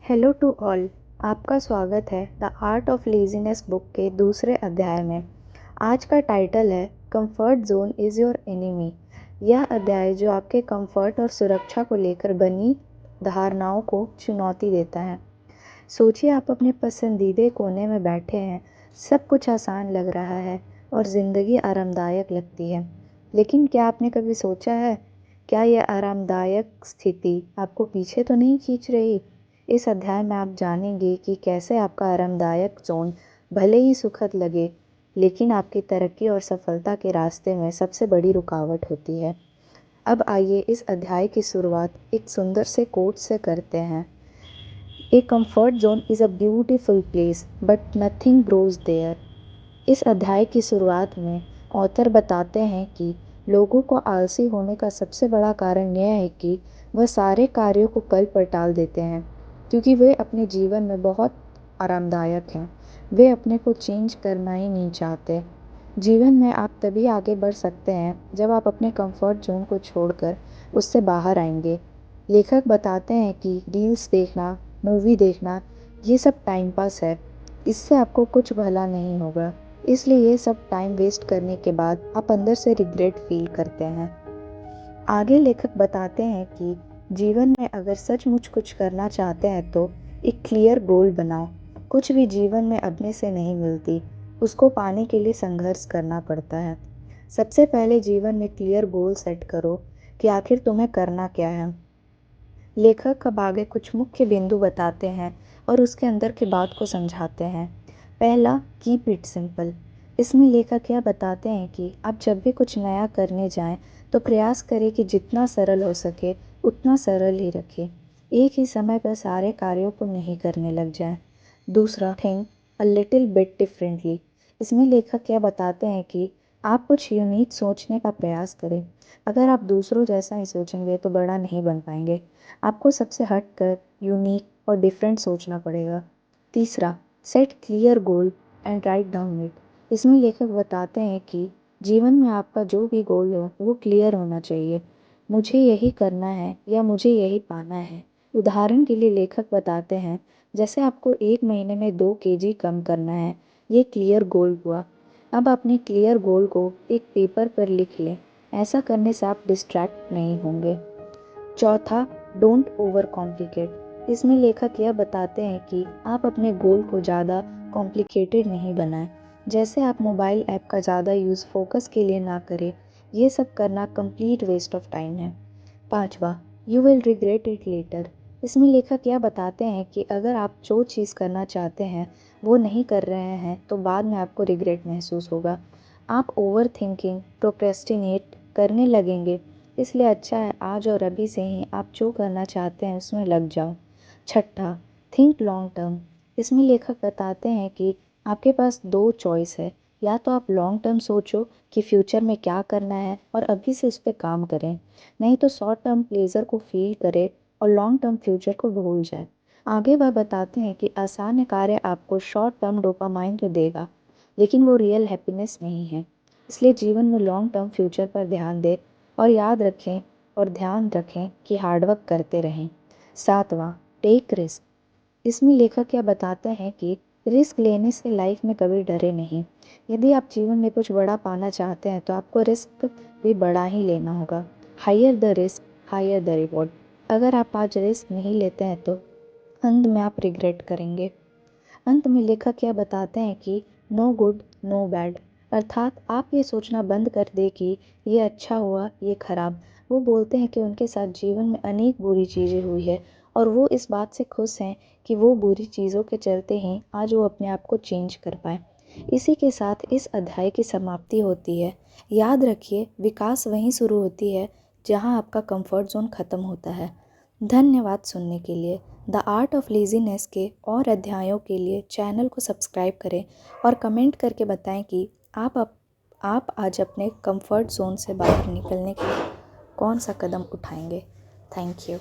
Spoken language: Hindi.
Hello to all. आपका स्वागत है the art of laziness book के दूसरे अध्याय में। आज का टाइटल है comfort zone is your enemy. यह अध्याय जो आपके कंफर्ट और सुरक्षा को लेकर बनी धारणाओं को चुनौती देता है। सोचिए, आप अपने पसंदीदे कोने में बैठे हैं, सब कुछ आसान लग रहा है और ज़िंदगी आरामदायक लगती है। लेकिन क्या आपने कभी सोचा है, क्या यह आरामदायक स्थिति आपको पीछे तो नहीं खींच रही? इस अध्याय में आप जानेंगे कि कैसे आपका आरामदायक जोन भले ही सुखद लगे, लेकिन आपकी तरक्की और सफलता के रास्ते में सबसे बड़ी रुकावट होती है। अब आइए इस अध्याय की शुरुआत एक सुंदर से कोट से करते हैं। A comfort zone is a beautiful place but nothing grows there. इस अध्याय की शुरुआत में ऑथर बताते हैं कि लोगों को आलसी होने का सबसे बड़ा कारण यह है कि वह सारे कार्यों को कल पर टाल देते हैं, क्योंकि वे अपने जीवन में बहुत आरामदायक हैं। वे अपने को चेंज करना ही नहीं चाहते। जीवन में आप तभी आगे बढ़ सकते हैं जब आप अपने कंफर्ट जोन को छोड़कर उससे बाहर आएंगे। लेखक बताते हैं कि रील्स देखना, मूवी देखना, ये सब टाइम पास है। इससे आपको कुछ भला नहीं होगा। इसलिए ये सब टाइम वेस्ट करने के बाद आप अंदर से रिग्रेट फील करते हैं। आगे लेखक बताते हैं कि जीवन में अगर सचमुच कुछ करना चाहते हैं तो एक क्लियर गोल बनाओ। कुछ भी जीवन में अपने से नहीं मिलती, उसको पाने के लिए संघर्ष करना पड़ता है। सबसे पहले जीवन में क्लियर गोल सेट करो कि आखिर तुम्हें करना क्या है। लेखक अब आगे कुछ मुख्य बिंदु बताते हैं और उसके अंदर की बात को समझाते हैं। पहला, कीप इट सिंपल। इसमें लेखक यह बताते हैं कि आप जब भी कुछ नया करने जाएं तो प्रयास करें कि जितना सरल हो सके उतना सरल ही रखें। एक ही समय पर सारे कार्यों को नहीं करने लग जाएं। दूसरा, think a little bit differently. इसमें लेखक यह बताते हैं कि आप कुछ यूनिक सोचने का प्रयास करें। अगर आप दूसरों जैसा ही सोचेंगे तो बड़ा नहीं बन पाएंगे। आपको सबसे हट कर यूनिक और डिफरेंट सोचना पड़ेगा। तीसरा, set clear goal and write down it. इसमें लेखक बताते हैं कि जीवन में आपका जो भी गोल हो वो क्लियर होना चाहिए। मुझे यही करना है या मुझे यही पाना है। उदाहरण के लिए लेखक बताते हैं, जैसे आपको 1 महीने में 2 kg कम करना है, ये क्लियर गोल हुआ। अब अपने क्लियर गोल को एक पेपर पर लिख लें। ऐसा करने से आप डिस्ट्रैक्ट नहीं होंगे। चौथा, डोंट ओवर कॉम्प्लिकेट। इसमें लेखक यह बताते हैं कि आप अपने गोल को ज़्यादा कॉम्प्लिकेटेड नहीं बनाएं। जैसे आप मोबाइल ऐप का ज़्यादा यूज़ फोकस के लिए ना करें। ये सब करना कंप्लीट वेस्ट ऑफ टाइम है। पांचवा, you will regret it later. इसमें लेखक यह बताते हैं कि अगर आप जो चीज़ करना चाहते हैं वो नहीं कर रहे हैं तो बाद में आपको रिग्रेट महसूस होगा। आप ओवर थिंकिंग, प्रोक्रेस्टिनेट करने लगेंगे। इसलिए अच्छा है आज और अभी से ही आप जो करना चाहते हैं उसमें लग जाओ। छठा, थिंक लॉन्ग टर्म। इसमें लेखक बताते हैं कि आपके पास 2 चॉइस है। या तो आप लॉन्ग टर्म सोचो कि फ्यूचर में क्या करना है और अभी से उस पर काम करें, नहीं तो शॉर्ट टर्म प्लेजर को फील करें और लॉन्ग टर्म फ्यूचर को भूल जाए। आगे वह बताते हैं कि आसान कार्य आपको शॉर्ट टर्म डोपामाइन तो देगा, लेकिन वो रियल हैप्पीनेस नहीं है। इसलिए जीवन में लॉन्ग टर्म फ्यूचर पर ध्यान दें और याद रखें और ध्यान रखें कि हार्डवर्क करते रहें। सातवां, टेक रिस्क। इसमें लेखक यह बताते हैं कि रिस्क लेने से लाइफ में कभी डरे नहीं। यदि आप जीवन में कुछ बड़ा पाना चाहते हैं तो आपको रिस्क भी बड़ा ही लेना होगा। Higher the risk, higher the reward. अगर आप आज रिस्क नहीं लेते हैं तो अंत में आप रिग्रेट करेंगे। अंत में लेखक यह बताते हैं कि नो गुड नो बैड, अर्थात आप ये सोचना बंद कर दें कि ये अच्छा हुआ ये खराब। वो बोलते हैं कि उनके साथ जीवन में अनेक बुरी चीज़ें हुई है और वो इस बात से खुश हैं कि वो बुरी चीज़ों के चलते ही आज वो अपने आप को चेंज कर पाए। इसी के साथ इस अध्याय की समाप्ति होती है। याद रखिए, विकास वहीं शुरू होती है जहां आपका कंफर्ट जोन ख़त्म होता है। धन्यवाद सुनने के लिए। द आर्ट ऑफ लेज़ीनेस के और अध्यायों के लिए चैनल को सब्सक्राइब करें और कमेंट करके बताएं कि आप आज अपने कंफर्ट जोन से बाहर निकलने के लिए कौन सा कदम उठाएंगे। Thank you.